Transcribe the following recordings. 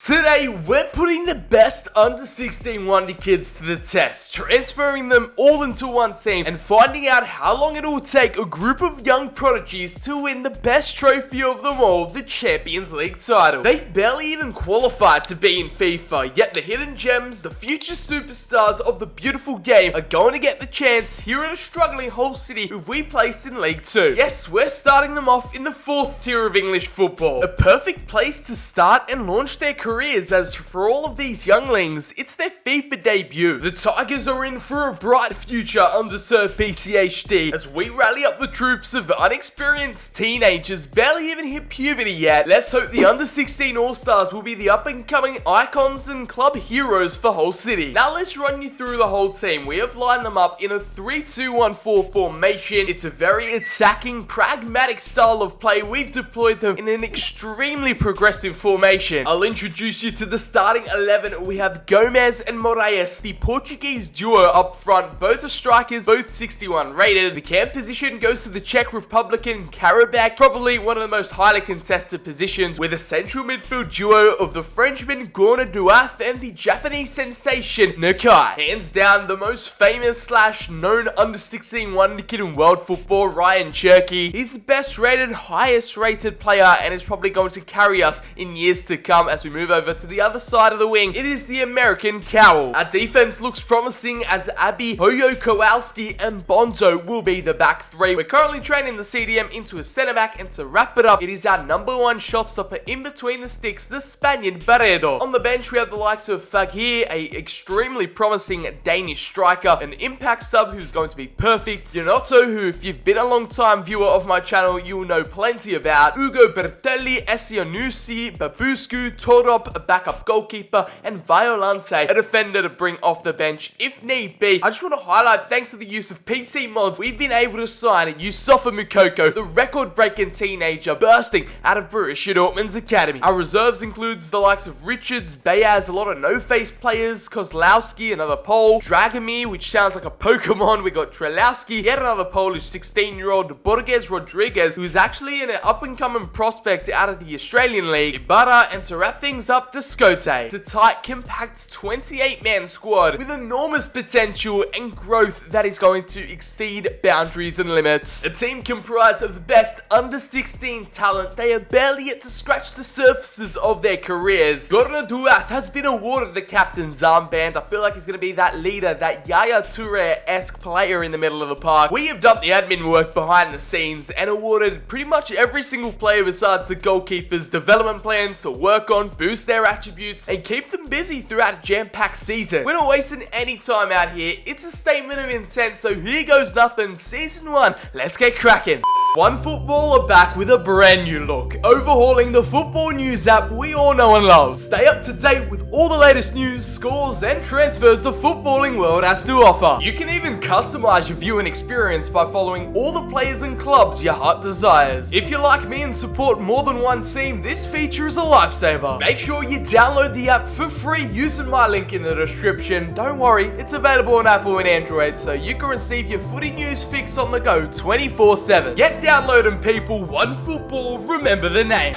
Today, we're putting the best under 16 Wonder Kids to the test, transferring them all into one team and finding out how long it will take a group of young prodigies to win the best trophy of them all, the Champions League title. They barely even qualified to be in FIFA, yet the hidden gems, the future superstars of the beautiful game are going to get the chance here at a struggling Hull City who we placed in League 2. Yes, we're starting them off in the 4th tier of English football. A perfect place to start and launch their careers, as for all of these younglings, it's their FIFA debut. The Tigers are in for a bright future under Sir BCHD as we rally up the troops of unexperienced teenagers barely even hit puberty yet. Let's hope the under 16 All-Stars will be the up and coming icons and club heroes for Hull City. Now let's run you through the whole team. We have lined them up in a 3-2-1-4 formation. It's a very attacking, pragmatic style of play. We've deployed them in an extremely progressive formation. I'll introduce you to the starting 11. We have Gomez and Moraes, the Portuguese duo up front. Both are strikers, both 61 rated. The cam position goes to the Czech Republican Karabec, probably one of the most highly contested positions, with a central midfield duo of the Frenchman Gorna Duath and the Japanese sensation Nakai. Hands down, the most famous / known under 16 Wonder Kid in world football, Rayan Cherki. He's the best rated, highest rated player and is probably going to carry us in years to come. As we move over to the other side of the wing, it is the American Cowl. Our defense looks promising as Abi, Hoyo Kowalski and Bonzo will be the back three. We're currently training the CDM into a centre back, and to wrap it up, it is our #1 shot stopper in between the sticks, the Spaniard Barredo. On the bench, we have the likes of Fagir, a extremely promising Danish striker, an impact sub who's going to be perfect, Gianotto, who if you've been a long time viewer of my channel, you will know plenty about, Ugo Bertelli, Essianusi, Babuscu, Torop, a backup goalkeeper, and Violante, a defender to bring off the bench if need be. I just want to highlight, thanks to the use of PC mods, we've been able to sign Yousoffa Moukoko, the record-breaking teenager bursting out of Borussia Dortmund's academy. Our reserves includes the likes of Richards, Bayaz, a lot of no-face players, Kozlowski, another Pole, Dragomir, which sounds like a Pokemon. We got Trelowski, yet another Polish 16-year-old, Borges Rodriguez, who's actually an up-and-coming prospect out of the Australian League, Ibarra, and to wrap things up, Descote. The tight, compact 28-man squad with enormous potential and growth that is going to exceed boundaries and limits. A team comprised of the best under 16 talent. They are barely yet to scratch the surfaces of their careers. Gorna Duath has been awarded the captain's armband. I feel like he's going to be that leader, that Yaya Toure-esque player in the middle of the park. We have done the admin work behind the scenes and awarded pretty much every single player besides the goalkeepers development plans to work on, boost their attributes, and keep them busy throughout a jam-packed season. We're not wasting any time out here. It's a statement of intent, so here goes nothing. Season 1, let's get cracking. One footballer back with a brand new look, overhauling the football news app we all know and love. Stay up to date with all the latest news, scores, and transfers the footballing world has to offer. You can even customize your viewing experience by following all the players and clubs your heart desires. If you're like me and support more than one team, this feature is a lifesaver. Make sure you download the app for free using my link in the description. Don't worry, it's available on Apple and Android, so you can receive your footy news fix on the go 24/7. Get downloading, people. One football, remember the name.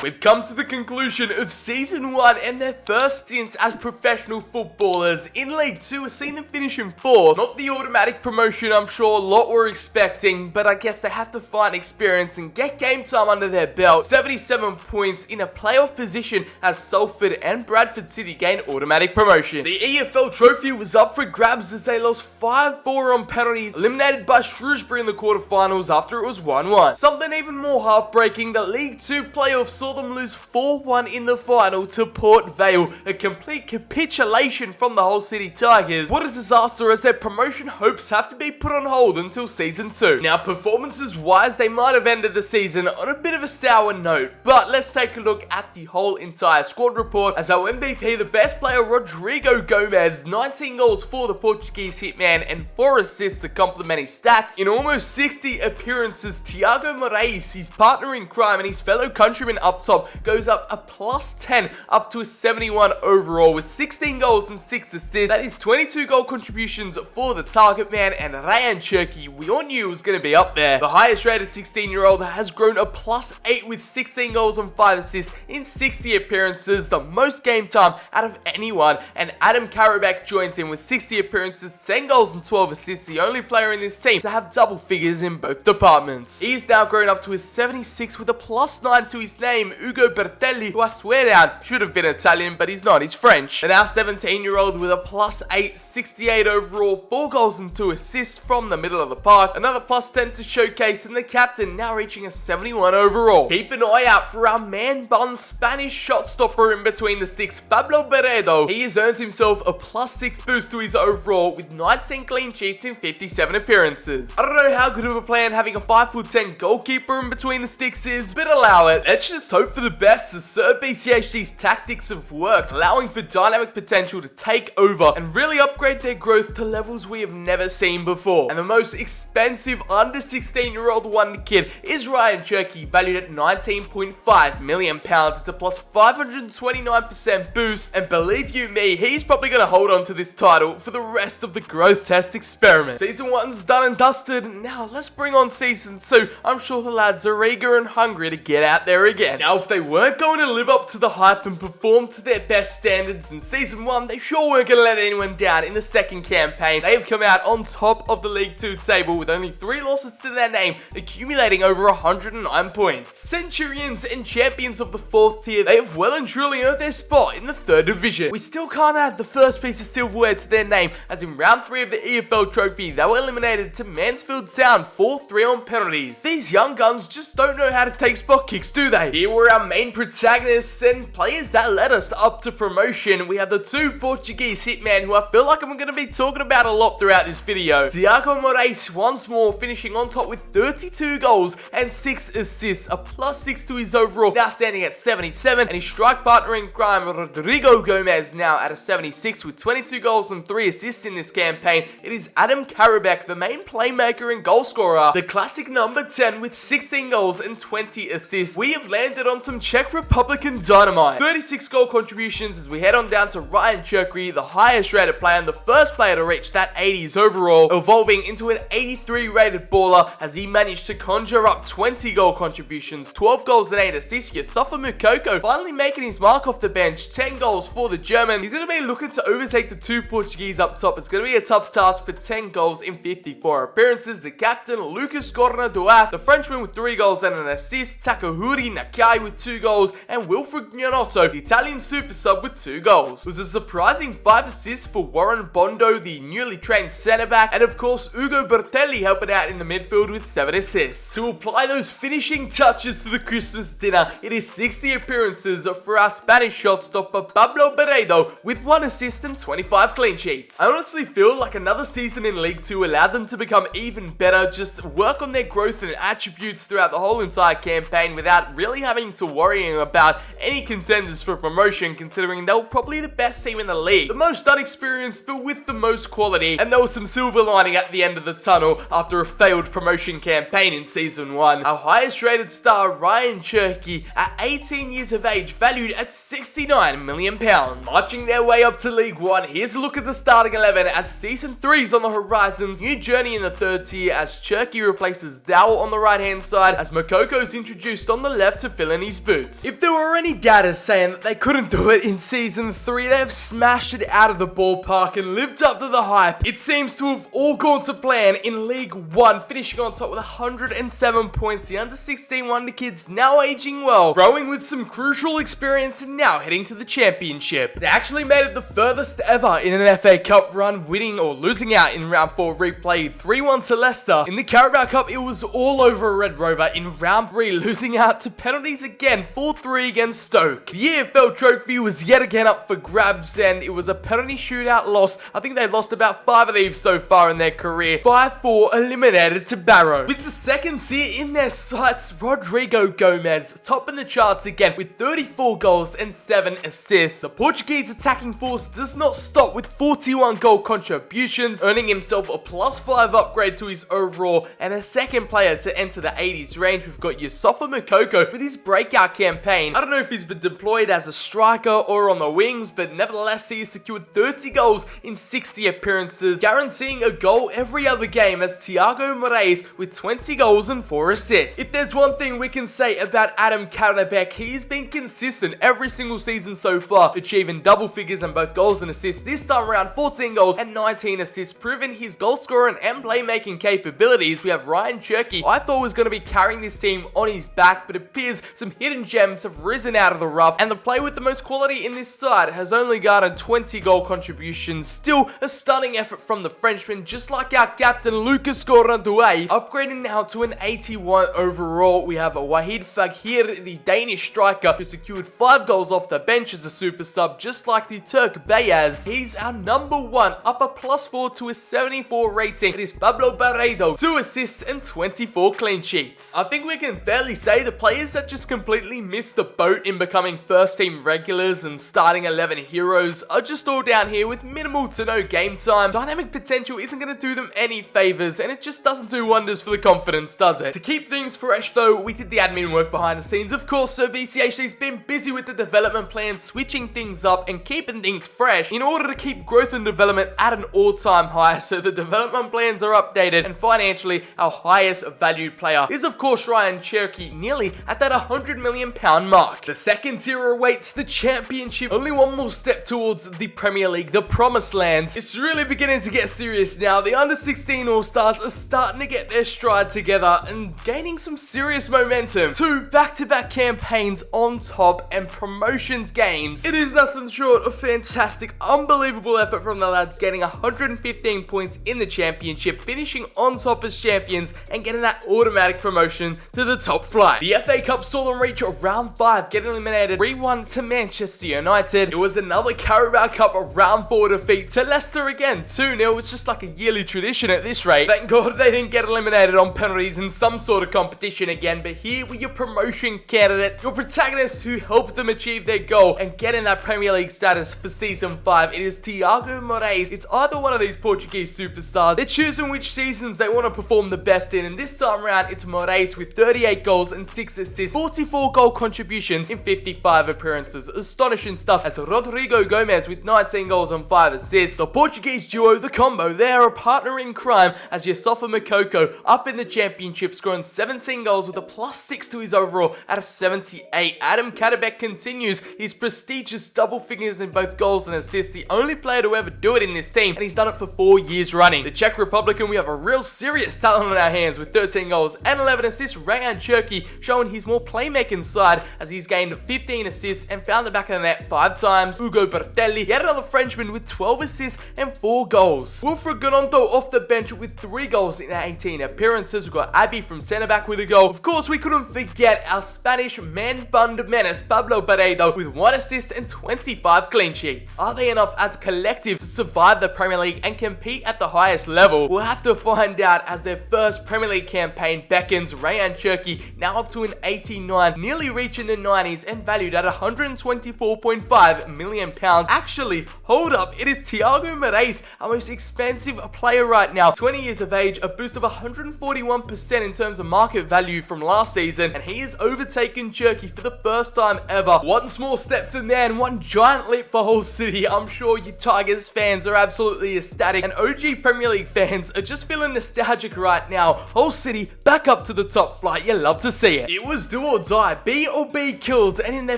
We've come to the conclusion of Season 1 and their first stints as professional footballers. In League 2, we've seen them finish in 4th. Not the automatic promotion I'm sure a lot were expecting, but I guess they have to find experience and get game time under their belt. 77 points in a playoff position as Salford and Bradford City gained automatic promotion. The EFL trophy was up for grabs as they lost 5-4 on penalties, eliminated by Shrewsbury in the quarterfinals after it was 1-1. Something even more heartbreaking, the League 2 playoffs saw them lose 4-1 in the final to Port Vale, a complete capitulation from the Hull City Tigers. What a disaster, as their promotion hopes have to be put on hold until Season 2. Now, performances wise, they might have ended the season on a bit of a sour note, but let's take a look at the whole entire squad report as our MVP, the best player Rodrigo Gomez, 19 goals for the Portuguese hitman and 4 assists to complement his stats. In almost 60 appearances, Thiago Moraes, his partner in crime and his fellow countryman up up top goes up a plus 10 up to a 71 overall with 16 goals and 6 assists. That is 22 goal contributions for the target man, and Rayan Cherki, we all knew was going to be up there. The highest rated 16-year-old has grown a plus 8 with 16 goals and 5 assists in 60 appearances, the most game time out of anyone, and Adam Karabec joins in with 60 appearances, 10 goals and 12 assists, the only player in this team to have double figures in both departments. He's now grown up to his 76 with a plus 9 to his name, Ugo Bertelli, who I swear down should have been Italian, but he's not, he's French. And our 17-year-old with a plus 8, 68 overall, 4 goals and 2 assists from the middle of the park, another plus 10 to showcase, and the captain now reaching a 71 overall. Keep an eye out for our man-bun Spanish shot stopper in between the sticks, Pablo Beredo. He has earned himself a plus 6 boost to his overall with 19 clean sheets in 57 appearances. I don't know how good of a plan having a 5'10" goalkeeper in between the sticks is, but allow it. Let's just hope for the best as Sir BCHD's tactics have worked, allowing for dynamic potential to take over and really upgrade their growth to levels we have never seen before. And the most expensive under 16-year-old wonder kid is Rayan Cherki, valued at £19.5 million at a plus 529% boost, and believe you me, he's probably going to hold on to this title for the rest of the growth test experiment. Season 1's done and dusted, now let's bring on Season 2. I'm sure the lads are eager and hungry to get out there again. Now, if they weren't going to live up to the hype and perform to their best standards in Season 1, they sure weren't going to let anyone down in the second campaign. They have come out on top of the League 2 table with only 3 losses to their name, accumulating over 109 points. Centurions and champions of the 4th tier, they have well and truly earned their spot in the 3rd division. We still can't add the first piece of silverware to their name, as in round 3 of the EFL trophy, they were eliminated to Mansfield Town 4-3 on penalties. These young guns just don't know how to take spot kicks, do they? Here were our main protagonists and players that led us up to promotion. We have the 2 Portuguese hitmen who I feel like I'm going to be talking about a lot throughout this video. Thiago Moraes once more finishing on top with 32 goals and 6 assists, a plus 6 to his overall, now standing at 77, and his strike partner in crime, Rodrigo Gomez, now at a 76 with 22 goals and 3 assists in this campaign. It is Adam Karabec, the main playmaker and goal scorer, the classic number 10 with 16 goals and 20 assists. We have landed on some Czech Republican dynamite. 36 goal contributions as we head on down to Rayan Cherki, the highest rated player and the first player to reach that 80s overall, evolving into an 83 rated baller as he managed to conjure up 20 goal contributions, 12 goals and 8 assists. Yousoffa Moukoko finally making his mark off the bench, 10 goals for the German. He's going to be looking to overtake the 2 Portuguese up top. It's going to be a tough task for 10 goals in 54 appearances. The captain, Lucas Corna Duarte, the Frenchman with 3 goals and an assist, Takahuri Nakai with 2 goals, and Wilfred Gnonotto, the Italian super sub, with 2 goals. It was a surprising 5 assists for Warren Bondo, the newly trained centre back, and of course Ugo Bertelli helping out in the midfield with 7 assists. To apply those finishing touches to the Christmas dinner, it is 60 appearances for our Spanish shot stopper Pablo Beredo with 1 assist and 25 clean sheets. I honestly feel like another season in League 2 allowed them to become even better, just work on their growth and attributes throughout the whole entire campaign without really having to worry about any contenders for promotion, considering they were probably the best team in the league, the most unexperienced but with the most quality, and there was some silver lining at the end of the tunnel after a failed promotion campaign in Season 1. Our highest rated star, Rayan Cherki, at 18 years of age, valued at £69 million. Marching their way up to League 1, here's a look at the starting 11 as Season 3 is on the horizons. New journey in the 3rd tier as Cherki replaces Dowell on the right hand side as Moukoko is introduced on the left to fill in his boots. If there were any doubters saying that they couldn't do it in Season 3, they have smashed it out of the ballpark and lived up to the hype. It seems to have all gone to plan in League 1, finishing on top with 107 points. The under 16 Wonder Kids now aging well, growing with some crucial experience and now heading to the championship. They actually made it the furthest ever in an FA Cup run, winning or losing out in round 4, replayed 3-1 to Leicester. In the Carabao Cup, it was all over Red Rover in round 3, losing out to penalties again, 4-3 against Stoke. The EFL trophy was yet again up for grabs, and it was a penalty shootout loss. I think they've lost about 5 of these so far in their career. 5-4 eliminated to Barrow. With the second tier in their sights, Rodrigo Gomez topping the charts again with 34 goals and 7 assists. The Portuguese attacking force does not stop with 41 goal contributions, earning himself a +5 upgrade to his overall, and a second player to enter the 80s range. We've got Yousoffa Moukoko with his breakout campaign. I don't know if he's been deployed as a striker or on the wings, but nevertheless he has secured 30 goals in 60 appearances, guaranteeing a goal every other game as Thiago Moraes with 20 goals and 4 assists. If there's one thing we can say about Adam Karabec, he's been consistent every single season so far, achieving double figures in both goals and assists. This time around 14 goals and 19 assists, proving his goal scoring and playmaking capabilities. We have Rayan Cherki, I thought was going to be carrying this team on his back, but it appears some hidden gems have risen out of the rough, and the player with the most quality in this side has only garnered 20 goal contributions. Still a stunning effort from the Frenchman, just like our captain Lucas Corantouay, upgrading now to an 81 overall. We have Wahid Faghir, the Danish striker, who secured 5 goals off the bench as a super sub, just like the Turk Beyaz. He's our number 1, up a +4 to a 74 rating. It is Pablo Barredo, 2 assists and 24 clean sheets. I think we can fairly say the players that just completely missed the boat in becoming first team regulars and starting 11 heroes are just all down here with minimal to no game time. Dynamic potential isn't going to do them any favors, and it just doesn't do wonders for the confidence, does it? To keep things fresh though, we did the admin work behind the scenes, of course, so BCHD's been busy with the development plan, switching things up and keeping things fresh in order to keep growth and development at an all-time high. So the development plans are updated, and financially our highest valued player is of course Rayan Cherki, nearly at that £100 million mark. The second tier awaits the championship, only one more step towards the Premier League, the promised lands. It's really beginning to get serious now. The under 16 All-Stars are starting to get their stride together and gaining some serious momentum. 2 back-to-back campaigns on top and promotions gains. It is nothing short of fantastic, unbelievable effort from the lads, getting 115 points in the championship, finishing on top as champions and getting that automatic promotion to the top flight. The FA Cup saw them reach round 5, getting eliminated 3-1 to Manchester United. It was another Carabao Cup round 4 defeat to Leicester again, 2-0. It's just like a yearly tradition at this rate. Thank God they didn't get eliminated on penalties in some sort of competition again, but here were your promotion candidates, your protagonists who helped them achieve their goal and get in that Premier League status for Season 5. It is Thiago Moraes. It's either one of these Portuguese superstars. They're choosing which seasons they want to perform the best in, and this time around it's Moraes with 38 goals and 6 assists, 44 goal contributions in 55 appearances. Astonishing stuff, as Rodrigo Gomez with 19 goals and 5 assists. The Portuguese duo, the combo, they are a partner in crime, as Yousoffa Moukoko up in the championship, scoring 17 goals with a +6 to his overall at a 78. Adam Karabec continues his prestigious double figures in both goals and assists, the only player to ever do it in this team, and he's done it for 4 years running. The Czech Republican, we have a real serious talent on our hands with 13 goals and 11 assists. Rayan Cherki showing his more playmaking side, as he's gained 15 assists and found the back of the net 5 times. Ugo Bertelli, yet another Frenchman with 12 assists and 4 goals. Wilfred Gononto off the bench with 3 goals in 18 appearances. We've got Abby from centre back with a goal. Of course, we couldn't forget our Spanish man-bun menace Pablo Barredo with 1 assist and 25 clean sheets. Are they enough as a collective to survive the Premier League and compete at the highest level? We'll have to find out, as their first Premier League campaign beckons. Rayan Cherki now up to an 89, nearly reaching the 90s and valued at £124.5 million. Actually, hold up, it is Thiago Moraes, our most expensive player right now. 20 years of age, a boost of 141% in terms of market value from last season, and he has overtaken Cherki for the first time ever. One small step for man, one giant leap for Hull City. I'm sure you Tigers fans are absolutely ecstatic, and OG Premier League fans are just feeling nostalgic right now. Hull City back up to the top flight, you love to see it. It was do or die, be or be killed, and in their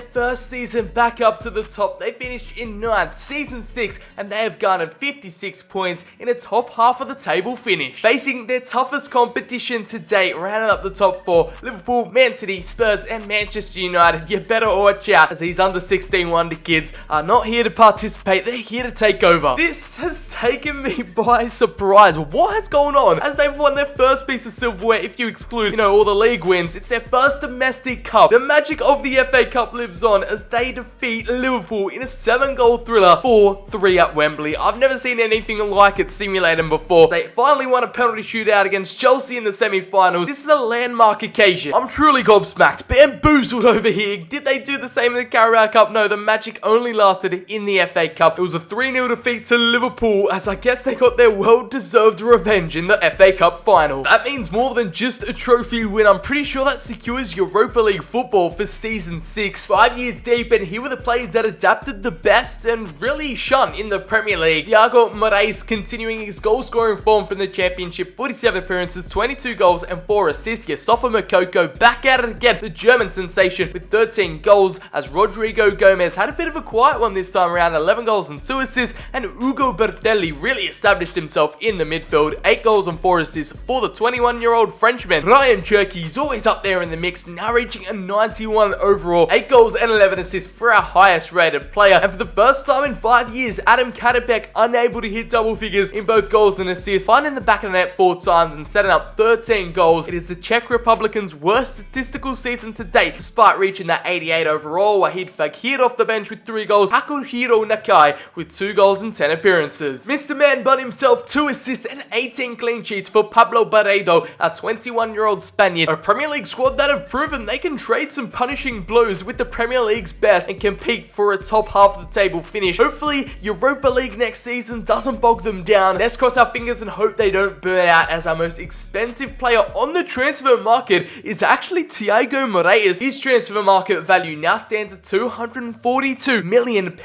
first season back up to the top, they finished in 9th, Season 6, and they have garnered 56 points in a top half of the table finish. Facing their toughest competition to date, rounding up the top 4, Liverpool, Man City, Spurs, and Manchester United. You better watch out, as these under 16 Wonder Kids are not here to participate, they're here to take over. This has taken me by surprise. What has gone on? As they've won their first piece of silverware, if you exclude, all the league wins, it's their first domestic cup. The magic of the FA Cup lives on as they defeat Liverpool in a 7-goal thriller, 4-3 at Wembley. I've never seen anything like it simulated before. They finally won a penalty shootout against Chelsea in the semi-finals. This is a landmark occasion. I'm truly gobsmacked, bamboozled over here. Did they do the same in the Carabao Cup? No, the magic only lasted in the FA Cup. It was a 3-0 defeat to Liverpool level, as I guess they got their well-deserved revenge in the FA Cup final. That means more than just a trophy win. I'm pretty sure that secures Europa League football for season 6. 5 years deep, and here were the players that adapted the best and really shone in the Premier League. Thiago Moraes continuing his goal-scoring form from the Championship, 47 appearances, 22 goals and 4 assists. Yousoffa Moukoko back at it again, the German sensation, with 13 goals, as Rodrigo Gomez had a bit of a quiet one this time around, 11 goals and 2 assists, and Ugo Bertelli really established himself in the midfield, 8 goals and 4 assists for the 21-year-old Frenchman. Rayan Cherki is always up there in the mix, now reaching a 91 overall, 8 goals and 11 assists for our highest rated player, and for the first time in 5 years, Adam Karabec unable to hit double figures in both goals and assists, finding the back of the net 4 times and setting up 13 goals. It is the Czech Republican's worst statistical season to date, despite reaching that 88 overall. Wahid Fagir off the bench with 3 goals, Hakuhiro Nakai with 2 goals and 10 appearances. Mr. Man Bun himself, 2 assists and 18 clean sheets for Pablo Barredo, our 21-year-old Spaniard. A Premier League squad that have proven they can trade some punishing blows with the Premier League's best and compete for a top half of the table finish. Hopefully, Europa League next season doesn't bog them down. Let's cross our fingers and hope they don't burn out, as our most expensive player on the transfer market is actually Thiago Moraes. His transfer market value now stands at £242 million.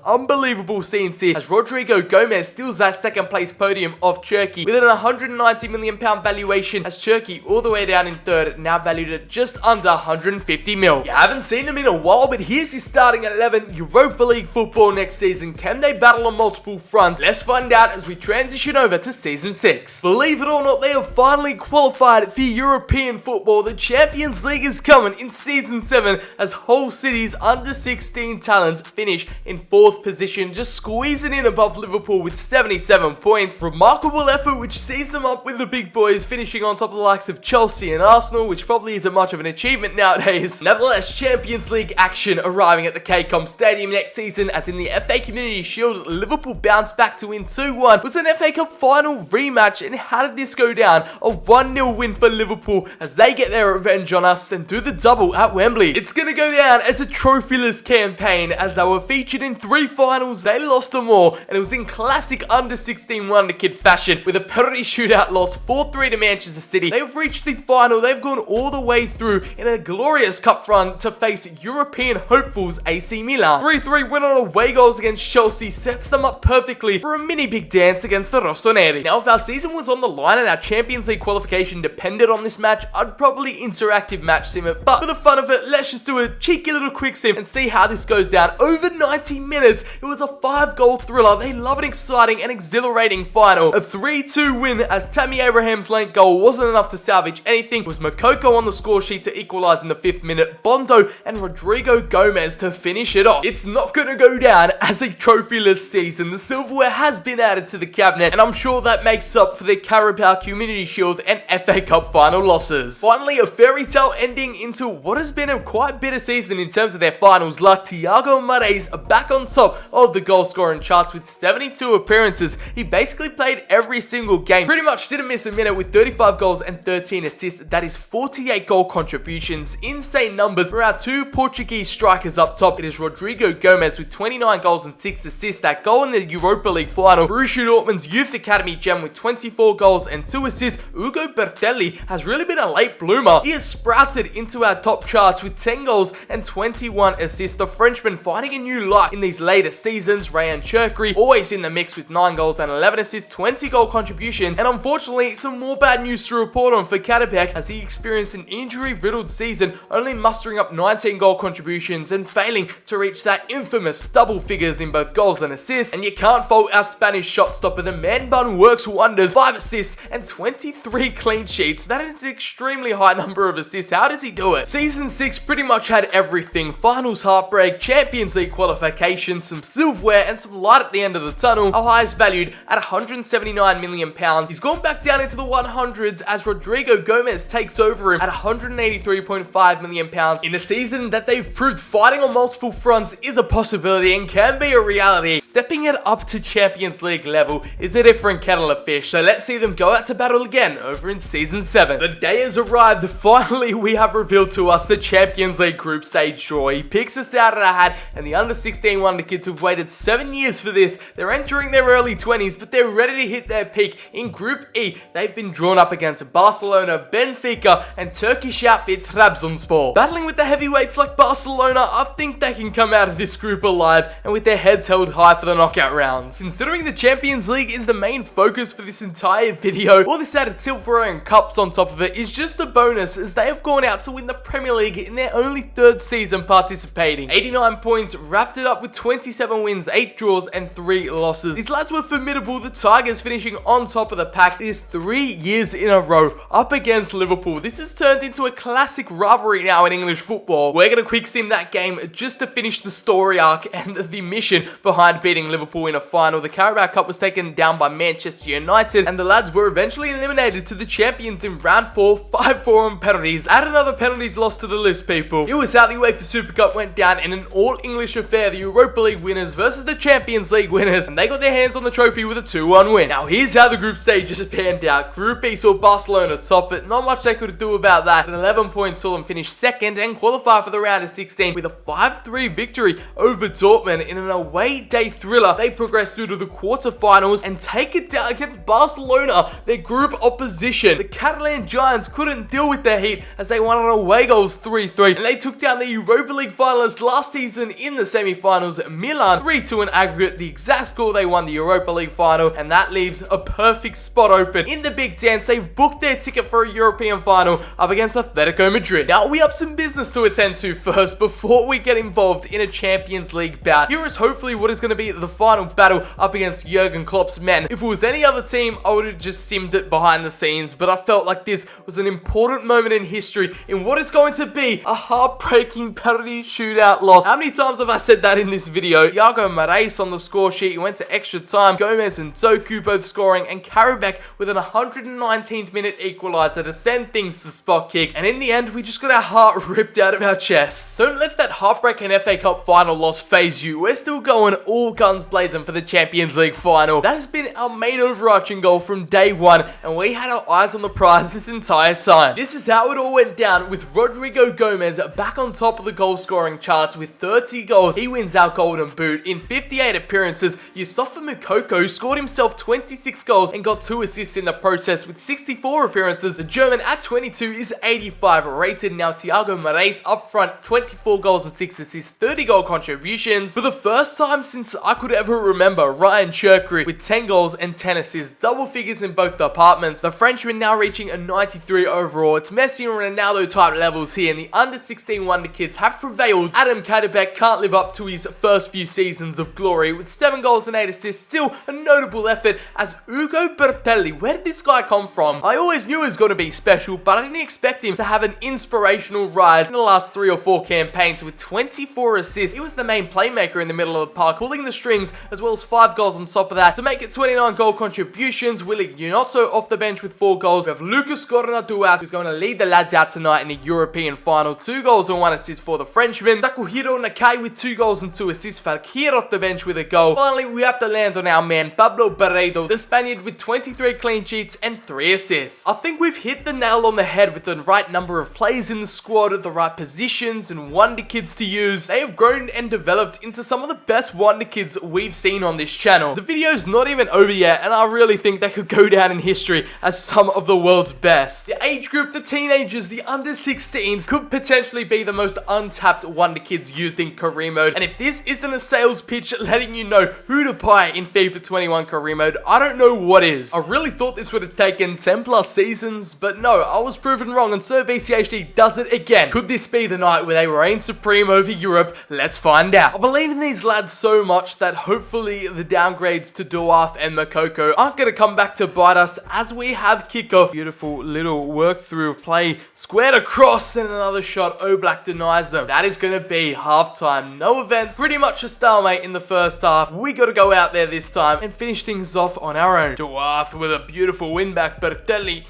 Unbelievable scenes here, as Rodrigo Gomez steals that second place podium of Cherki with an £190 million valuation, as Cherki all the way down in third, now valued at just under 150 mil. You haven't seen them in a while, but here's his starting 11. Europa League football next season. Can they battle on multiple fronts? Let's find out as we transition over to season 6. Believe it or not, they have finally qualified for European football. The Champions League is coming in season 7, as Hull City's under 16 talents finish in 4th position, just squeezing in above Liverpool with 77 points. Remarkable effort which sees them up with the big boys, finishing on top of the likes of Chelsea and Arsenal, which probably isn't much of an achievement nowadays. Nevertheless, Champions League action arriving at the KCOM Stadium next season, as in the FA Community Shield, Liverpool bounced back to win 2-1. Was an FA Cup final rematch, and how did this go down? A 1-0 win for Liverpool as they get their revenge on us and do the double at Wembley. It's gonna go down as a trophyless campaign, as they were featured in 3 finals, they lost them all, and it was in classic under 16 wonder kid fashion, with a penalty shootout loss 4-3 to Manchester City. They've reached the final, they've gone all the way through in a glorious cup run to face European hopefuls AC Milan. 3-3 win on away goals against Chelsea sets them up perfectly for a mini big dance against the Rossoneri. Now, if our season was on the line and our Champions League qualification depended on this match, I'd probably interactive match sim it, but for the fun of it, let's just do a cheeky little quick sim and see how this goes down. Over 90 minutes, it was a 5-goal thriller. They love an exciting and exhilarating final. A 3-2 win, as Tammy Abraham's late goal wasn't enough to salvage anything. It was Moukoko on the score sheet to equalise in the 5th minute, Bondo and Rodrigo Gomez to finish it off. It's not gonna go down as a trophyless season. The silverware has been added to the cabinet, and I'm sure that makes up for the Carabao Community Shield and FA Cup final losses. Finally, a fairy tale ending into what has been a quite bitter season in terms of their finals luck. Thiago Moraes are back on top of the goal scoring charts with 72 appearances. He basically played every single game, pretty much didn't miss a minute, with 35 goals and 13 assists. That is 48 goal contributions. Insane numbers for our 2 Portuguese strikers up top. It is Rodrigo Gomez with 29 goals and 6 assists. That goal in the Europa League final. Borussia Dortmund's Youth Academy gem with 24 goals and 2 assists. Ugo Bertelli has really been a late bloomer. He has sprouted into our top charts with 10 goals and 21 assists. The Frenchman finding a new life in these later seasons. Rayan Cherki always in the mix with 9 goals and 11 assists, 20 goal contributions. And unfortunately, some more bad news to report on for Karabec, as he experienced an injury-riddled season, only mustering up 19 goal contributions and failing to reach that infamous double figures in both goals and assists. And you can't fault our Spanish shot stopper. The man bun works wonders. 5 assists and 23 clean sheets. That is an extremely high number of assists. How does he do it? Season 6 pretty much had everything. Finals heartbreak, Champions League qualification, some silverware, and some light at the end of the tunnel. Our highest valued at £179 million. He's gone back down into the 100s as Rodrigo Gomez takes over him at £183.5 million in a season that they've proved fighting on multiple fronts is a possibility and can be a reality. Stepping it up to Champions League level is a different kettle of fish, so let's see them go out to battle again over in season 7. The day has arrived. Finally, we have revealed to us the Champions League group stage draw. He picks us out of the hat, and the under 16 wonder kids who've waited 7 years for this, they're entering entering their early 20s, but they're ready to hit their peak. In Group E, they've been drawn up against Barcelona, Benfica, and Turkish outfit Trabzonspor. Battling with the heavyweights like Barcelona, I think they can come out of this group alive and with their heads held high for the knockout rounds. Considering the Champions League is the main focus for this entire video, all this added silverware and cups on top of it is just a bonus, as they have gone out to win the Premier League in their only third season participating. 89 points, wrapped it up with 27 wins, 8 draws, and 3 losses. These lads were formidable, the Tigers finishing on top of the pack. It is 3 years in a row up against Liverpool. This has turned into a classic rivalry now in English football. We're going to quick sim that game just to finish the story arc and the mission behind beating Liverpool in a final. The Karabec Cup was taken down by Manchester United, and the lads were eventually eliminated to the champions in round 4, 5-4 on penalties. Add another penalties loss to the list, people. It was how the UEFA Super Cup went down in an all-English affair. The Europa League winners versus the Champions League winners, and they got their hands on the trophy with a 2-1 win. Now here's how the group stages panned out. Group E saw Barcelona top it. Not much they could do about that. At 11 points saw them finish second and qualify for the round of 16 with a 5-3 victory over Dortmund. In an away day thriller, they progressed through to the quarterfinals and take it down against Barcelona, their group opposition. The Catalan Giants couldn't deal with their heat as they won on away goals 3-3, and they took down the Europa League finalists last season in the semi-finals, Milan, 3-2 in aggregate, the exact score they won the Europa League final, and that leaves a perfect spot open. In the Big Dance, they've booked their ticket for a European final up against Atletico Madrid. Now, we have some business to attend to first before we get involved in a Champions League bout. Here is hopefully what is going to be the final battle up against Jurgen Klopp's men. If it was any other team, I would have just simmed it behind the scenes, but I felt like this was an important moment in history in what is going to be a heartbreaking penalty shootout loss. How many times have I said that in this video? Thiago Moraes on the score sheet, he went to extra time, Gomez and Doku both scoring, and Karabec with an 119th minute equalizer to send things to spot kicks, and in the end, we just got our heart ripped out of our chests. Don't let that heartbreaking FA Cup final loss phase you. We're still going all guns blazing for the Champions League final. That has been our main overarching goal from day one, and we had our eyes on the prize this entire time. This is how it all went down, with Rodrigo Gomez back on top of the goal scoring charts with 30 goals. He wins our golden boot. In 58 appearances, Yousoffa Moukoko scored himself 26 goals and got 2 assists in the process. With 64 appearances, the German at 22 is 85 rated. Now Thiago Moraes up front, 24 goals and 6 assists, 30 goal contributions. For the first time since I could ever remember, Rayan Cherki with 10 goals and 10 assists, double figures in both departments. The Frenchman now reaching a 93 overall. It's Messi and Ronaldo type levels here, and the under-16 Wonder Kids have prevailed. Adam Karabec can't live up to his first few seasons of glory. With 7 goals and 8 assists, still a notable effort as Ugo Bertelli. Where did this guy come from? I always knew he was going to be special, but I didn't expect him to have an inspirational rise in the last 3 or 4 campaigns. With 24 assists, he was the main playmaker in the middle of the park, pulling the strings, as well as 5 goals on top of that to make it 29 goal contributions. Willy Gnonto off the bench with 4 goals. We have Lucas Cornaduat, who's going to lead the lads out tonight in the European final. 2 goals and 1 assist for the Frenchman. Takuhiro Nakai with 2 goals and 2 assists. Fakir off the bench with a goal. Finally, we have to land on our man Pablo Barredo, the Spaniard, with 23 clean sheets and 3 assists. I think we've hit the nail on the head with the right number of players in the squad, the right positions and Wonder Kids to use. They have grown and developed into some of the best Wonder Kids we've seen on this channel. The video's not even over yet, and I really think they could go down in history as some of the world's best. The age group, the teenagers, the under-16s, could potentially be the most untapped Wonder Kids used in career mode. And if this isn't a sales pitch letting you know who to buy in FIFA 21 career mode, I don't know what is. I really thought this would have taken 10 plus seasons, but no, I was proven wrong, and so BCHD does it again. Could this be the night where they reign supreme over Europe? Let's find out. I believe in these lads so much that hopefully the downgrades to Duaf and Moukoko aren't going to come back to bite us as we have kickoff. Beautiful little work through play, squared across, and another shot. Oblak denies them. That is going to be halftime. No events, pretty much a stalemate in the first half. We got to go out there this time and finish things off on our own. Duaf with a beautiful win back. Bertelli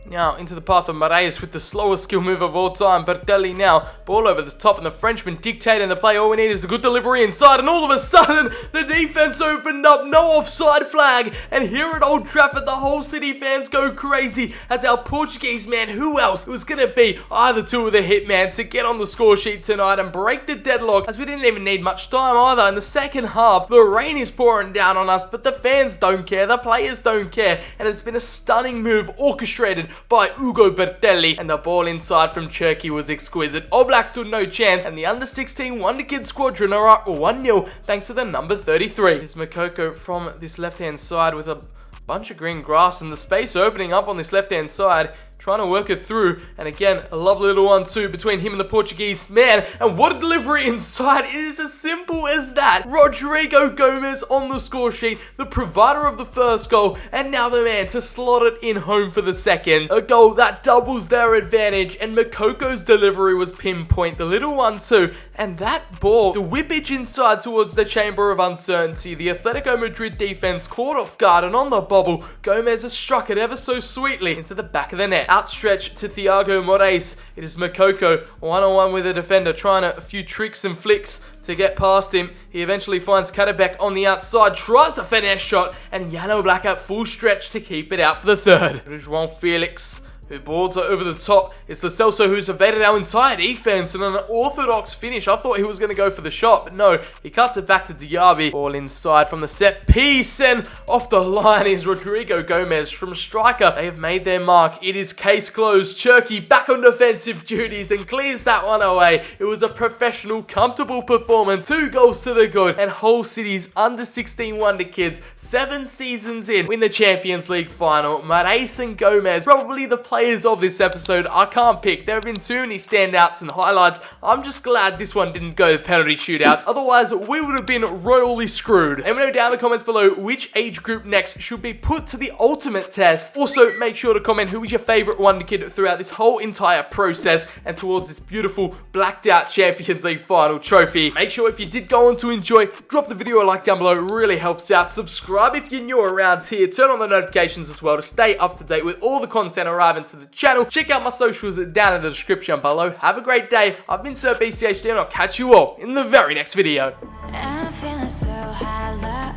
Now into the path of Moraes with the slowest skill move of all time. Bertelli now, ball over the top and the Frenchman dictating the play. All we need is a good delivery inside, and all of a sudden the defense opened up, no offside flag, and here at Old Trafford the whole City fans go crazy as our Portuguese man, who else, it was going to be either two of the hitman to get on the score sheet tonight and break the deadlock, as we didn't even need much time either. In the second half, the rain is pouring down on us, but the fans don't care, the players don't care, and it's been a stunning move orchestrated by Ugo Bertelli, and the ball inside from Cherki was exquisite. Oblak stood no chance, and the under-16 Wonderkids squadron are up 1-0 thanks to the number 33. Here's Moukoko from this left-hand side with a bunch of green grass and the space opening up on this left-hand side, trying to work it through, and again, a lovely little 1-2 between him and the Portuguese man, and what a delivery inside. It is as simple as that. Rodrigo Gomez on the score sheet, the provider of the first goal, and now the man to slot it in home for the second. A goal that doubles their advantage, and Moukoko's delivery was pinpoint, the little 1-2, and that ball, the whippage inside towards the chamber of uncertainty. The Atletico Madrid defense caught off guard, and on the bobble, Gomez has struck it ever so sweetly into the back of the net. Outstretched to Thiago Moraes. It is Moukoko one-on-one with a defender, trying a few tricks and flicks to get past him. He eventually finds Karabec on the outside, tries the finesse shot, and Jan Oblak at full stretch to keep it out for the third. It is João Felix who boards it over the top. It's Lo Celso who's evaded our entire defense, and an orthodox finish. I thought he was going to go for the shot, but no, he cuts it back to Diaby. Ball inside from the set piece, and off the line is Rodrigo Gomez from striker. They have made their mark. It is case closed. Cherki back on defensive duties and clears that one away. It was a professional, comfortable performance. 2 goals to the good, and Hull City's under-16 Wonderkids, 7 seasons in, win the Champions League final. Moraes and Gomez, probably the players of this episode. I can't pick. There have been too many standouts and highlights. I'm just glad this one didn't go to penalty shootouts. Otherwise, we would have been royally screwed. Let me know down in the comments below which age group next should be put to the ultimate test. Also, make sure to comment who is your favorite Wonder Kid throughout this whole entire process and towards this beautiful blacked out Champions League final trophy. Make sure if you did go on to enjoy, drop the video a like down below. It really helps out. Subscribe if you're new around here. Turn on the notifications as well to stay up to date with all the content arriving to the channel. Check out my socials down in the description below. Have a great day. I've been Sir BCHD, and I'll catch you all in the very next video. I'm feeling so hollow.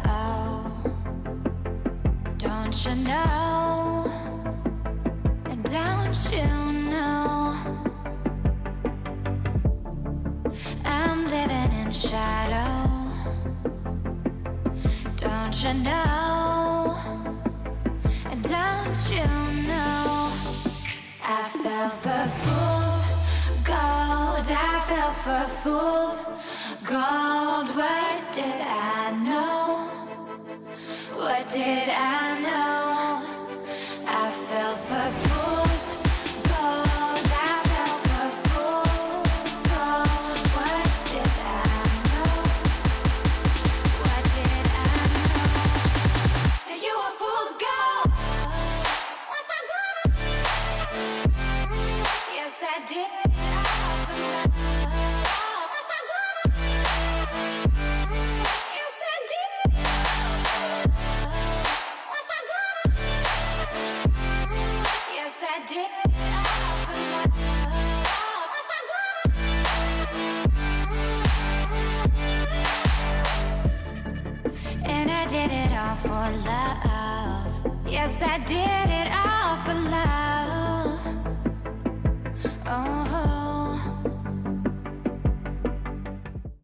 Don't you know? Don't you know? I'm living in shadow. Don't you know? Don't you know? I fell for fool's gold. I fell for fool's gold. What did I know? What did I know? I fell for fool's gold. I fell for fool's gold. What did I know? What did I know? You were fool's gold. Yes, I did. Yes, I did. Yes, I did. And I did it all for love. Yes, I did it all for love.